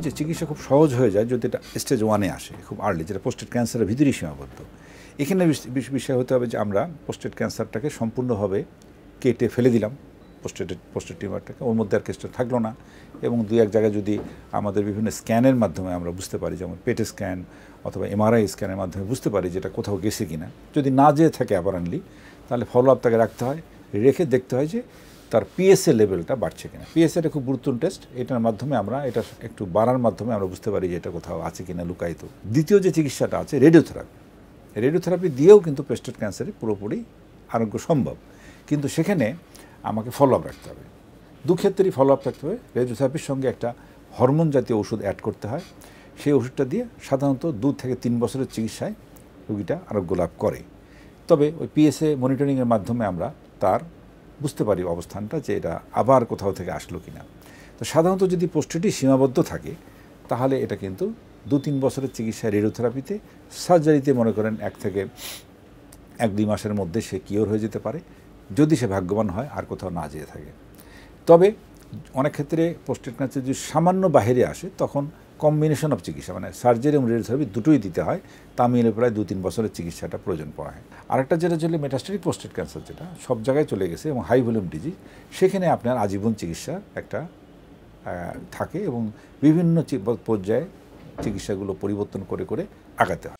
যে চিকিৎসা খুব সহজ হয়ে যায় যদি এটা স্টেজ 1-এ আসে, খুব আর্লি, যেটা প্রোস্টেট ক্যান্সারের ভিতরেই সীমাবদ্ধ। এখানে বিষয় হতে হবে যে আমরা প্রোস্টেট ক্যান্সারটাকে সম্পূর্ণভাবে কেটে ফেলে দিলাম, প্রোস্টেট টিউমারটাকে, ওর মধ্যে আর কেসটা থাকলো না, এবং দুই এক জায়গায় যদি আমাদের বিভিন্ন স্ক্যানের মাধ্যমে আমরা বুঝতে পারি, যেমন পেটে স্ক্যান অথবা এমআরআই স্ক্যানের মাধ্যমে বুঝতে পারি যেটা কোথাও গেছে কিনা, যদি না যেয়ে থাকে অ্যাপারেন্টলি, তাহলে ফলো আপ তাকে রাখতে হয়, রেখে দেখতে হয় যে তার পিএসএ লেভেলটা বাড়ছে কিনা। পিএসএটা খুব গুরুত্বপূর্ণ টেস্ট, এটার মাধ্যমে আমরা এটা একটু বাড়ার মাধ্যমে আমরা বুঝতে পারি যে এটা কোথাও আছে কিনা লুকায়িত। দ্বিতীয় যে চিকিৎসাটা আছে রেডিওথেরাপি, রেডিওথেরাপি দিয়েও কিন্তু প্রোস্টেট ক্যান্সারে পুরোপুরি আরোগ্য সম্ভব, কিন্তু সেখানে আমাকে ফলো আপ রাখতে হবে। দুক্ষেত্রেই ফলো আপ রাখতে হবে। রেডিওথেরাপির সঙ্গে একটা হরমোন জাতীয় ওষুধ অ্যাড করতে হয়, সেই ওষুধটা দিয়ে সাধারণত 2 থেকে 3 বছরের চিকিৎসায় রোগীটা আরোগ্য লাভ করে। তবে ওই পিএসএ মনিটরিংয়ের মাধ্যমে আমরা তার বুঝতে পারি অবস্থানটা যে এটা আবার কোথাও থেকে আসলো কিনা। তো সাধারণত যদি প্রোস্টেটই সীমাবদ্ধ থাকে তাহলে এটা কিন্তু 2-3 বছরের চিকিৎসায় রেডিওথেরাপিতে, সার্জারিতে মনে করেন 1 থেকে 1-2 মাসের মধ্যে সে কিওর হয়ে যেতে পারে, যদি সে ভাগ্যবান হয় আর কোথাও না যেয়ে থাকে। তবে অনেক ক্ষেত্রে প্রোস্টেট ক্যান্সার যদি সামান্য বাইরে আসে তখন কম্বিনেশন অফ চিকিৎসা, মানে সার্জারি এবং রেডিওথেরাপি দুটোই দিতে হয়, তা মিলে প্রায় 2-3 বছরের চিকিৎসাটা প্রয়োজন পড়ে। আরেকটা যেটা চলে মেটাস্টেটিক প্রোস্টেট ক্যান্সার, যেটা সব জায়গায় চলে গেছে এবং হাই ভলিউম ডিজিজ, সেখানে আপনার আজীবন চিকিৎসা একটা থাকে এবং বিভিন্ন পর্যায়ে চিকিৎসাগুলো পরিবর্তন করে করে আগাতে হয়।